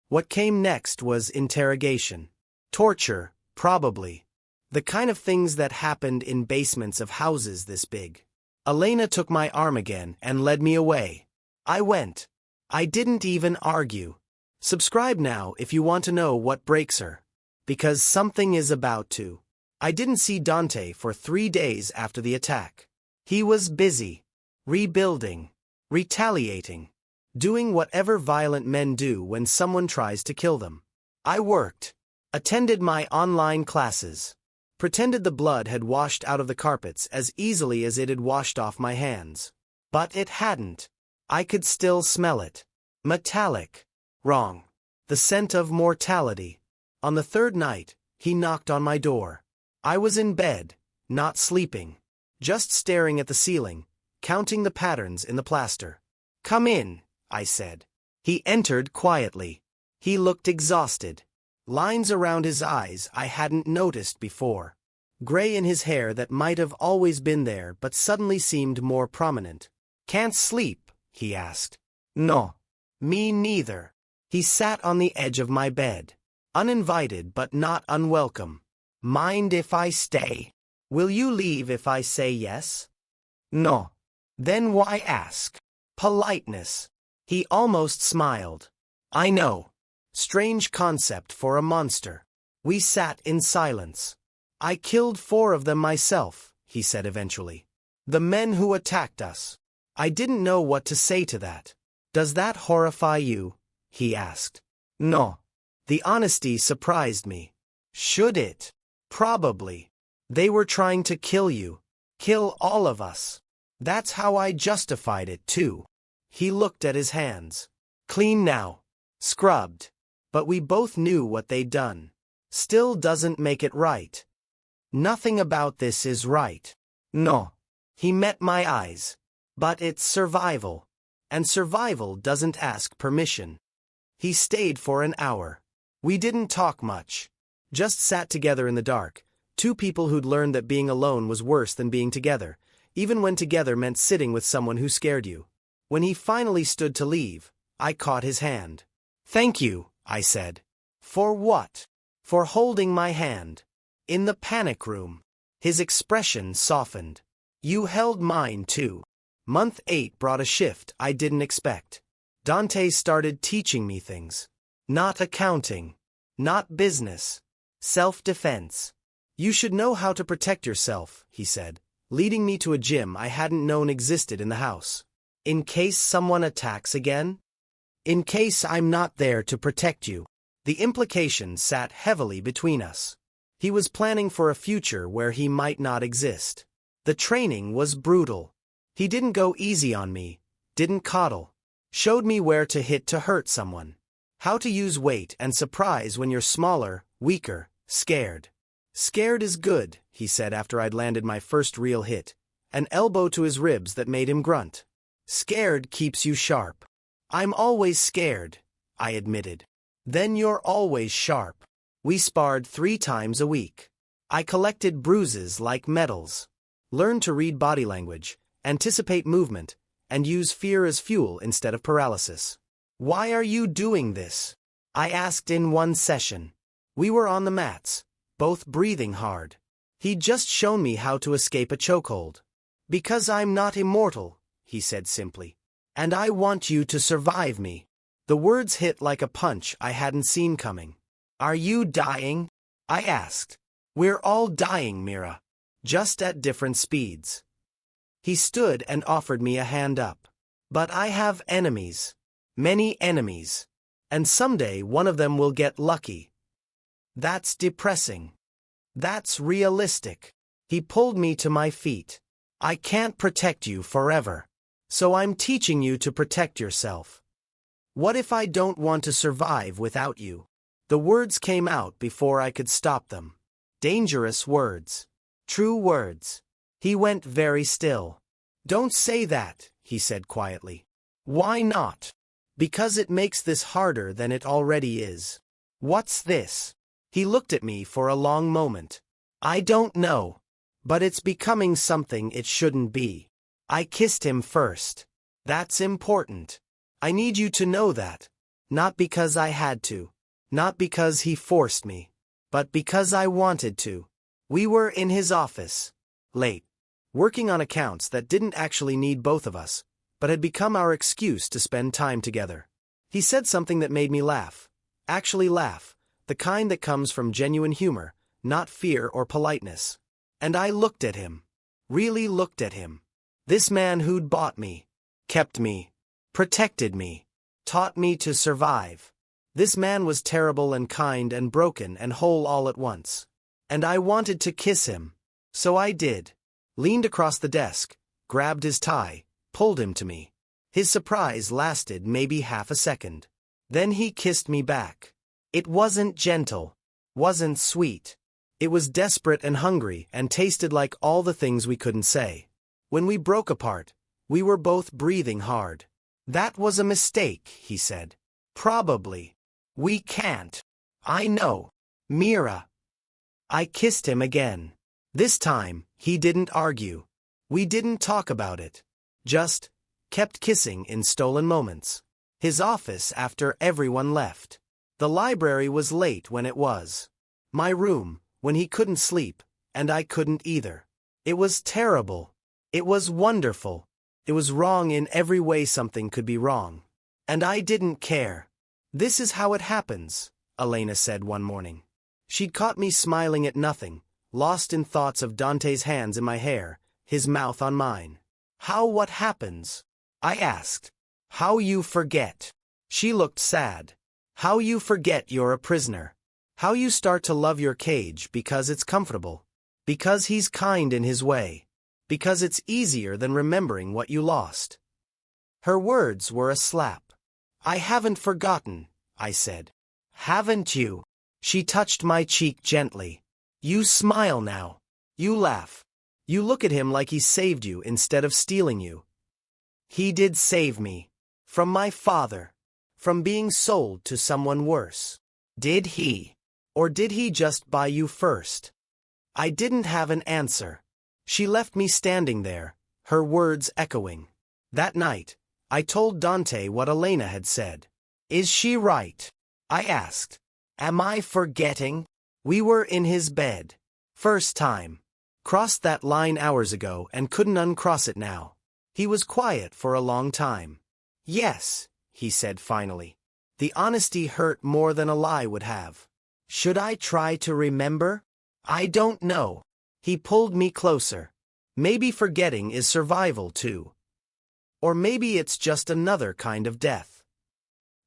Speaker 1: What came next was interrogation. Torture, probably. The kind of things that happened in basements of houses this big. Elena took my arm again and led me away. I went. I didn't even argue. Subscribe now if you want to know what breaks her. Because something is about to. I didn't see Dante for 3 days after the attack. He was busy. Rebuilding. Retaliating. Doing whatever violent men do when someone tries to kill them. I worked. Attended my online classes. Pretended the blood had washed out of the carpets as easily as it had washed off my hands. But it hadn't. I could still smell it. Metallic. Wrong. The scent of mortality. On the 3rd night, he knocked on my door. I was in bed, not sleeping. Just staring at the ceiling, counting the patterns in the plaster. Come in, I said. He entered quietly. He looked exhausted. Lines around his eyes I hadn't noticed before. Gray in his hair that might have always been there but suddenly seemed more prominent. Can't sleep? He asked. No. Me neither. He sat on the edge of my bed. Uninvited but not unwelcome. Mind if I stay? Will you leave if I say yes? No. Then why ask? Politeness. He almost smiled. I know. Strange concept for a monster. We sat in silence. I killed 4 of them myself, he said eventually. The men who attacked us. I didn't know what to say to that. Does that horrify you? He asked. No. The honesty surprised me. Should it? Probably. They were trying to kill you. Kill all of us. That's how I justified it too. He looked at his hands. Clean now. Scrubbed. But we both knew what they'd done. Still doesn't make it right. Nothing about this is right. No. He met my eyes. But it's survival. And survival doesn't ask permission. He stayed for an hour. We didn't talk much. Just sat together in the dark. 2 people who'd learned that being alone was worse than being together, even when together meant sitting with someone who scared you. When he finally stood to leave, I caught his hand. Thank you, I said. For what? For holding my hand. In the panic room. His expression softened. You held mine too. Month 8 brought a shift I didn't expect. Dante started teaching me things. Not accounting. Not business. Self-defense. You should know how to protect yourself, he said, leading me to a gym I hadn't known existed in the house. In case someone attacks again? In case I'm not there to protect you. The implication sat heavily between us. He was planning for a future where he might not exist. The training was brutal. He didn't go easy on me, didn't coddle. Showed me where to hit to hurt someone. How to use weight and surprise when you're smaller, weaker, scared. Scared is good, he said after I'd landed my first real hit. An elbow to his ribs that made him grunt. Scared keeps you sharp. I'm always scared, I admitted. Then you're always sharp. We sparred 3 times a week. I collected bruises like medals. Learned to read body language, anticipate movement, and use fear as fuel instead of paralysis. Why are you doing this? I asked in one session. We were on the mats, both breathing hard. He'd just shown me how to escape a chokehold. Because I'm not immortal, he said simply. And I want you to survive me. The words hit like a punch I hadn't seen coming. Are you dying? I asked. We're all dying, Mira. Just at different speeds. He stood and offered me a hand up. But I have enemies. Many enemies. And someday one of them will get lucky. That's depressing. That's realistic. He pulled me to my feet. I can't protect you forever. So I'm teaching you to protect yourself. What if I don't want to survive without you? The words came out before I could stop them. Dangerous words. True words. He went very still. Don't say that, he said quietly. Why not? Because it makes this harder than it already is. What's this? He looked at me for a long moment. I don't know. But it's becoming something it shouldn't be. I kissed him first. That's important. I need you to know that. Not because I had to. Not because he forced me. But because I wanted to. We were in his office. Late. Working on accounts that didn't actually need both of us, but had become our excuse to spend time together. He said something that made me laugh. Actually laugh. The kind that comes from genuine humor, not fear or politeness. And I looked at him. Really looked at him. This man who'd bought me. Kept me. Protected me. Taught me to survive. This man was terrible and kind and broken and whole all at once. And I wanted to kiss him. So I did. Leaned across the desk, grabbed his tie, pulled him to me. His surprise lasted maybe half a second. Then he kissed me back. It wasn't gentle. Wasn't sweet. It was desperate and hungry and tasted like all the things we couldn't say. When we broke apart, we were both breathing hard. That was a mistake, he said. Probably. We can't. I know. Mira. I kissed him again. This time, he didn't argue. We didn't talk about it. Just kept kissing in stolen moments. His office after everyone left. The library was late when it was. My room, when he couldn't sleep, and I couldn't either. It was terrible. It was wonderful. It was wrong in every way something could be wrong. And I didn't care. This is how it happens, Elena said one morning. She'd caught me smiling at nothing, lost in thoughts of Dante's hands in my hair, his mouth on mine. How what happens? I asked. How you forget. She looked sad. How you forget you're a prisoner. How you start to love your cage because it's comfortable. Because he's kind in his way. Because it's easier than remembering what you lost. Her words were a slap. I haven't forgotten, I said. Haven't you? She touched my cheek gently. You smile now. You laugh. You look at him like he saved you instead of stealing you. He did save me. From my father. From being sold to someone worse. Did he? Or did he just buy you first? I didn't have an answer. She left me standing there, her words echoing. That night, I told Dante what Elena had said. Is she right? I asked. Am I forgetting? We were in his bed. First time. Crossed that line hours ago and couldn't uncross it now. He was quiet for a long time. Yes, he said finally. The honesty hurt more than a lie would have. Should I try to remember? I don't know. He pulled me closer. Maybe forgetting is survival too. Or maybe it's just another kind of death.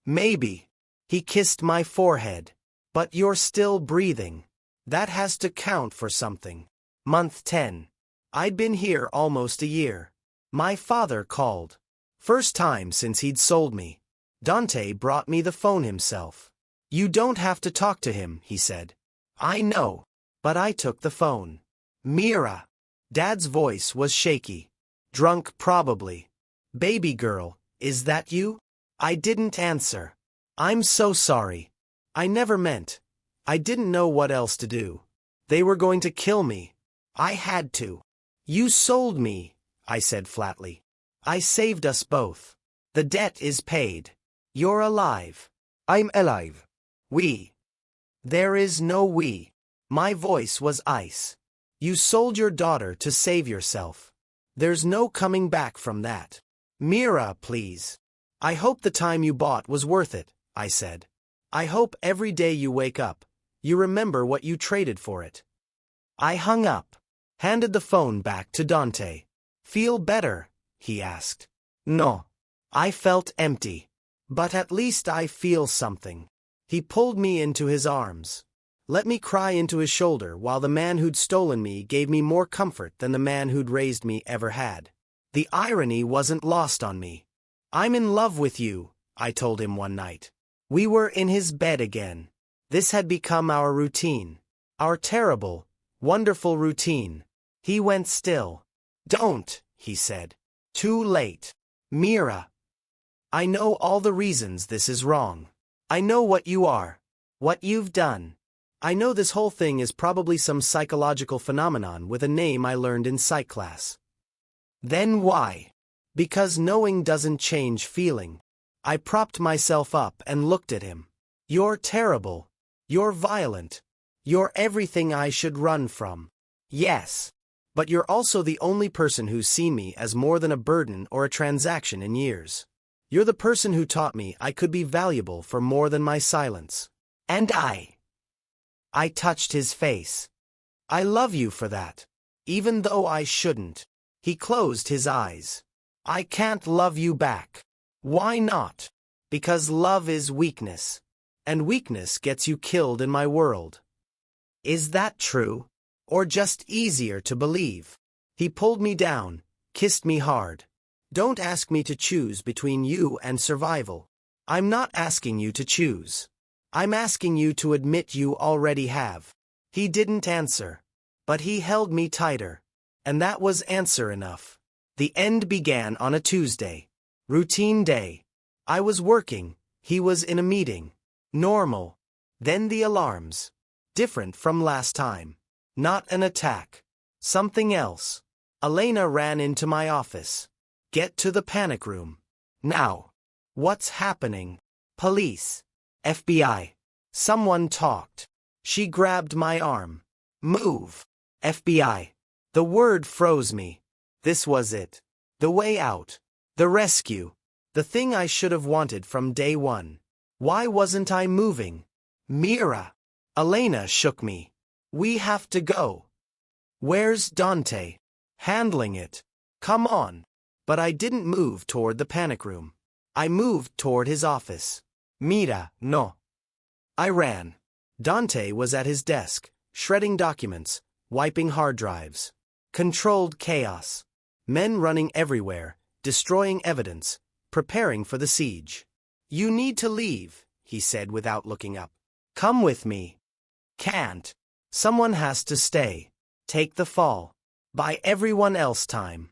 Speaker 1: Maybe. He kissed my forehead. But you're still breathing. That has to count for something. Month 10. I'd been here almost a year. My father called. First time since he'd sold me. Dante brought me the phone himself. You don't have to talk to him, he said. I know. But I took the phone. Mira. Dad's voice was shaky. Drunk probably. Baby girl, is that you? I didn't answer. I'm so sorry. I never meant. I didn't know what else to do. They were going to kill me. I had to. You sold me, I said flatly. I saved us both. The debt is paid. You're alive. I'm alive. We. There is no we. My voice was ice. You sold your daughter to save yourself. There's no coming back from that. Mira, please. I hope the time you bought was worth it, I said. I hope every day you wake up, you remember what you traded for it. I hung up, handed the phone back to Dante. Feel better? He asked. No. I felt empty. But at least I feel something. He pulled me into his arms. Let me cry into his shoulder while the man who'd stolen me gave me more comfort than the man who'd raised me ever had. The irony wasn't lost on me. I'm in love with you, I told him one night. We were in his bed again. This had become our routine. Our terrible, wonderful routine. He went still. Don't, he said. Too late. Mira. I know all the reasons this is wrong. I know what you are. What you've done. I know this whole thing is probably some psychological phenomenon with a name I learned in psych class. Then why? Because knowing doesn't change feeling. I propped myself up and looked at him. You're terrible. You're violent. You're everything I should run from. Yes. But you're also the only person who's seen me as more than a burden or a transaction in years. You're the person who taught me I could be valuable for more than my silence. And I touched his face. I love you for that. Even though I shouldn't. He closed his eyes. I can't love you back. Why not? Because love is weakness. And weakness gets you killed in my world. Is that true? Or just easier to believe? He pulled me down, kissed me hard. Don't ask me to choose between you and survival. I'm not asking you to choose. I'm asking you to admit you already have. He didn't answer. But he held me tighter. And that was answer enough. The end began on a Tuesday. Routine day. I was working. He was in a meeting. Normal. Then the alarms. Different from last time. Not an attack. Something else. Elena ran into my office. Get to the panic room. Now. What's happening? Police. FBI. Someone talked. She grabbed my arm. Move. FBI. The word froze me. This was it. The way out. The rescue. The thing I should have wanted from day one. Why wasn't I moving? Mira. Elena shook me. We have to go. Where's Dante? Handling it. Come on. But I didn't move toward the panic room. I moved toward his office. Mira, no. I ran. Dante was at his desk, shredding documents, wiping hard drives. Controlled chaos. Men running everywhere, destroying evidence, preparing for the siege. You need to leave, he said without looking up. Come with me. Can't. Someone has to stay. Take the fall. Buy everyone else time.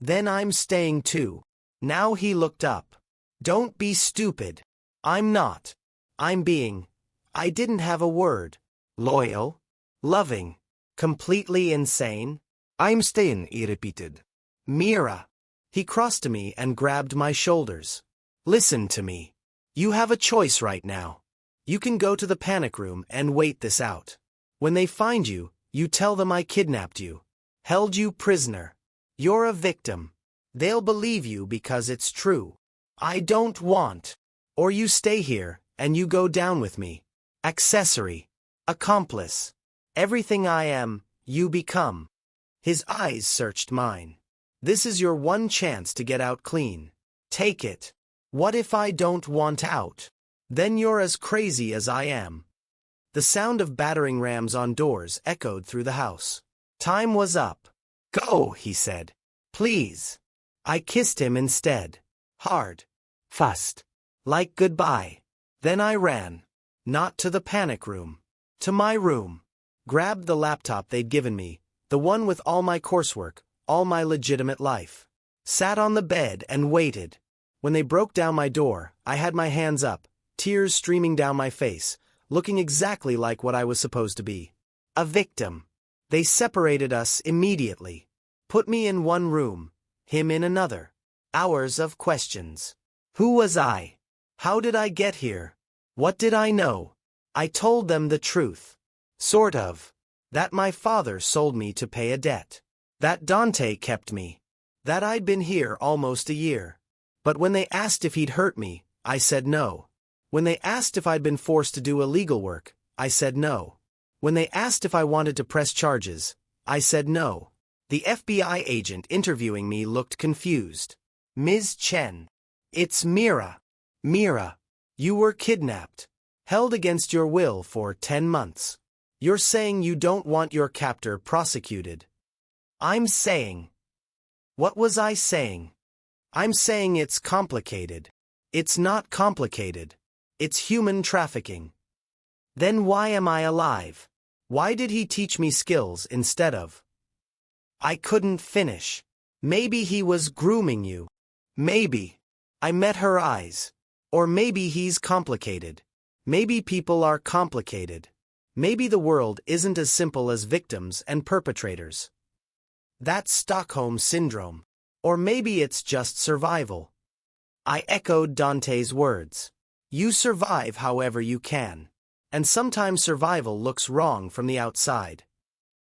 Speaker 1: Then I'm staying too. Now he looked up. Don't be stupid. I'm not. I'm being. I didn't have a word. Loyal. Loving. Completely insane.
Speaker 2: I'm staying, he repeated.
Speaker 1: Mira. He crossed to me and grabbed my shoulders. Listen to me. You have a choice right now. You can go to the panic room and wait this out. When they find you, you tell them I kidnapped you. Held you prisoner. You're a victim. They'll believe you because it's true. I don't want. Or you stay here, and you go down with me. Accessory. Accomplice. Everything I am, you become. His eyes searched mine. This is your one chance to get out clean. Take it. What if I don't want out? Then you're as crazy as I am. The sound of battering rams on doors echoed through the house. Time was up. Go, he said. Please. I kissed him instead. Hard. Fast. Like goodbye. Then I ran. Not to the panic room. To my room. Grabbed the laptop they'd given me, the one with all my coursework, all my legitimate life. Sat on the bed and waited. When they broke down my door, I had my hands up, tears streaming down my face, looking exactly like what I was supposed to be. A victim. They separated us immediately. Put me in one room, him in another. Hours of questions. Who was I? How did I get here? What did I know? I told them the truth. Sort of. That my father sold me to pay a debt. That Dante kept me. That I'd been here almost a year. But when they asked if he'd hurt me, I said no. When they asked if I'd been forced to do illegal work, I said no. When they asked if I wanted to press charges, I said no. The FBI agent interviewing me looked confused. Ms. Chen. It's Mira. Mira. You were kidnapped. Held against your will for 10 months. You're saying you don't want your captor prosecuted. I'm saying. What was I saying? I'm saying it's complicated. It's not complicated. It's human trafficking. Then why am I alive? Why did he teach me skills instead of? I couldn't finish. Maybe he was grooming you. Maybe. I met her eyes. Or maybe he's complicated. Maybe people are complicated. Maybe the world isn't as simple as victims and perpetrators. That's Stockholm Syndrome. Or maybe it's just survival. I echoed Dante's words. You survive however you can. And sometimes survival looks wrong from the outside.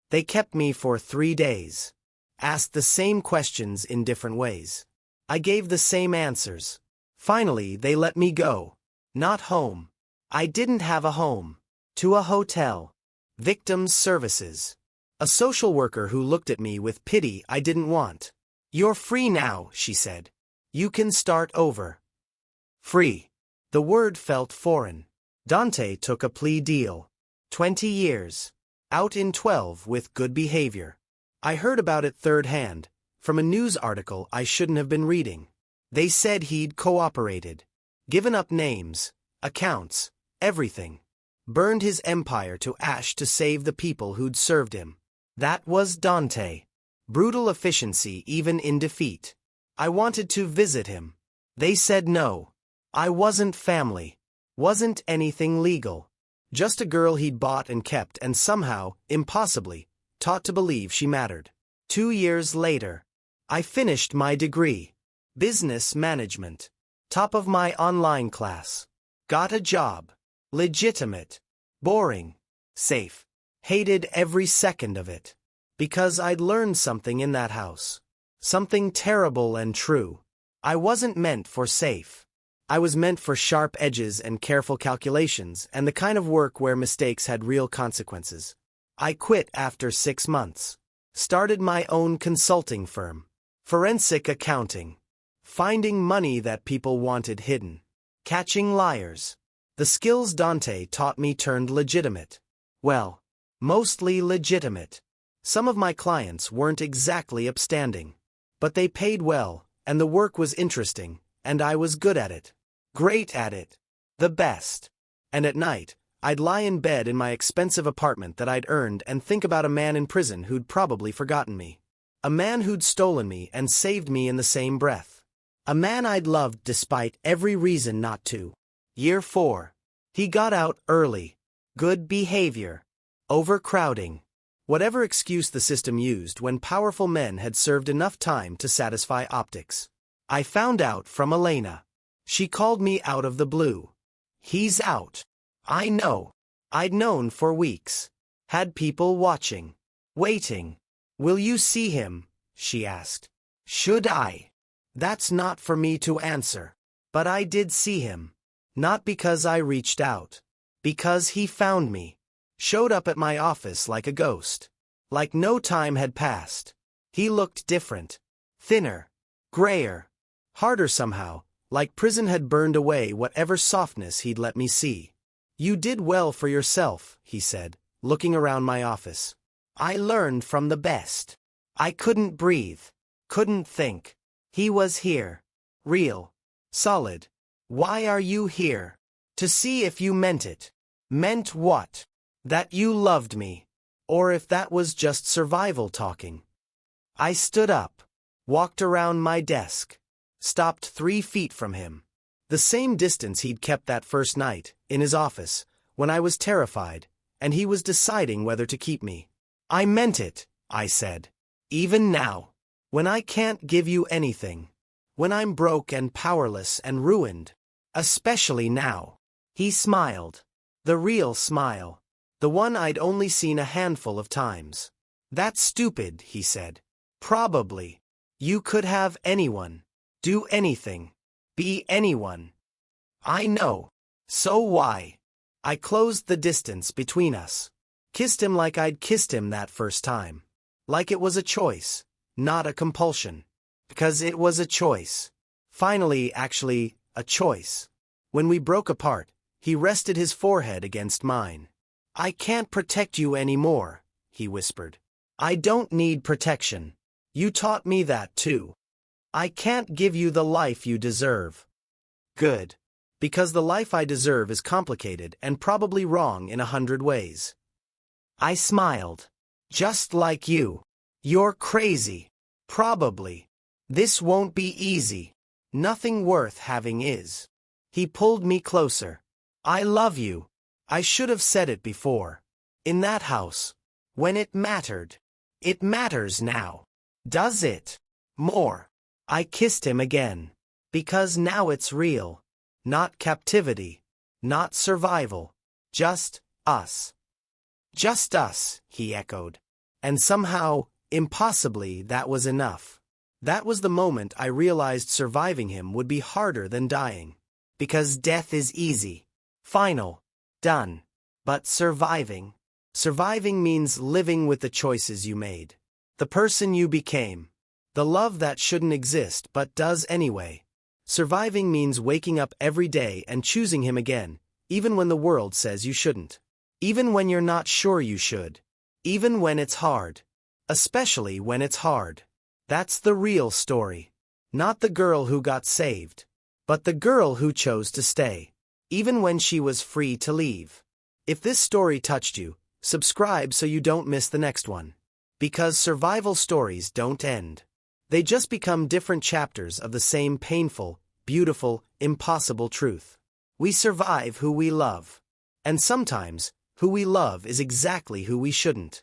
Speaker 1: They kept me for 3 days. Asked the same questions in different ways. I gave the same answers. Finally, they let me go. Not home. I didn't have a home. To a hotel. Victims' services. A social worker who looked at me with pity I didn't want. You're free now, she said. You can start over. Free. The word felt foreign. Dante took a plea deal. 20 years. Out in 12 with good behavior. I heard about it third hand, from a news article I shouldn't have been reading. They said he'd cooperated. Given up names, accounts, everything. Burned his empire to ash to save the people who'd served him. That was Dante. Brutal efficiency even in defeat. I wanted to visit him. They said no. I wasn't family. Wasn't anything legal. Just a girl he'd bought and kept and somehow, impossibly, taught to believe she mattered. 2 years later, I finished my degree. Business management. Top of my online class. Got a job. Legitimate. Boring. Safe. Hated every second of it. Because I'd learned something in that house. Something terrible and true. I wasn't meant for safe. I was meant for sharp edges and careful calculations and the kind of work where mistakes had real consequences. I quit after 6 months. Started my own consulting firm. Forensic accounting. Finding money that people wanted hidden. Catching liars. The skills Dante taught me turned legitimate. Well, mostly legitimate. Some of my clients weren't exactly upstanding. But they paid well, and the work was interesting, and I was good at it. Great at it. The best. And at night, I'd lie in bed in my expensive apartment that I'd earned and think about a man in prison who'd probably forgotten me. A man who'd stolen me and saved me in the same breath. A man I'd loved despite every reason not to. Year 4. He got out early. Good behavior. Overcrowding. Whatever excuse the system used when powerful men had served enough time to satisfy optics. I found out from Elena. She called me out of the blue. He's out. I know. I'd known for weeks. Had people watching. Waiting. Will you see him? She asked. Should I? That's not for me to answer. But I did see him. Not because I reached out. Because he found me. Showed up at my office like a ghost. Like no time had passed. He looked different. Thinner. Grayer. Harder somehow, like prison had burned away whatever softness he'd let me see. You did well for yourself, he said, looking around my office. I learned from the best. I couldn't breathe. Couldn't think. He was here. Real. Solid. Why are you here? To see if you meant it. Meant what? That you loved me. Or if that was just survival talking. I stood up. Walked around my desk. Stopped 3 feet from him. The same distance he'd kept that first night, in his office, when I was terrified, and he was deciding whether to keep me. I meant it, I said. Even now. When I can't give you anything. When I'm broke and powerless and ruined. Especially now. He smiled. The real smile. The one I'd only seen a handful of times. That's stupid, he said. Probably. You could have anyone. Do anything. Be anyone. I know. So why? I closed the distance between us. Kissed him like I'd kissed him that first time. Like it was a choice, not a compulsion. Because it was a choice. Finally, actually, a choice. When we broke apart, he rested his forehead against mine. I can't protect you anymore, he whispered. I don't need protection. You taught me that too. I can't give you the life you deserve. Good. Because the life I deserve is complicated and probably wrong in 100 ways. I smiled. Just like you. You're crazy. Probably. This won't be easy. Nothing worth having is. He pulled me closer. I love you. I should have said it before. In that house. When it mattered. It matters now. Does it? More. I kissed him again. Because now it's real. Not captivity. Not survival. Just us. Just us, he echoed. And somehow, impossibly, that was enough. That was the moment I realized surviving him would be harder than dying. Because death is easy. Final. Done. But surviving. Surviving means living with the choices you made. The person you became. The love that shouldn't exist but does anyway. Surviving means waking up every day and choosing him again, even when the world says you shouldn't. Even when you're not sure you should. Even when it's hard. Especially when it's hard. That's the real story. Not the girl who got saved. But the girl who chose to stay. Even when she was free to leave. If this story touched you, subscribe so you don't miss the next one. Because survival stories don't end. They just become different chapters of the same painful, beautiful, impossible truth. We survive who we love. And sometimes, who we love is exactly who we shouldn't.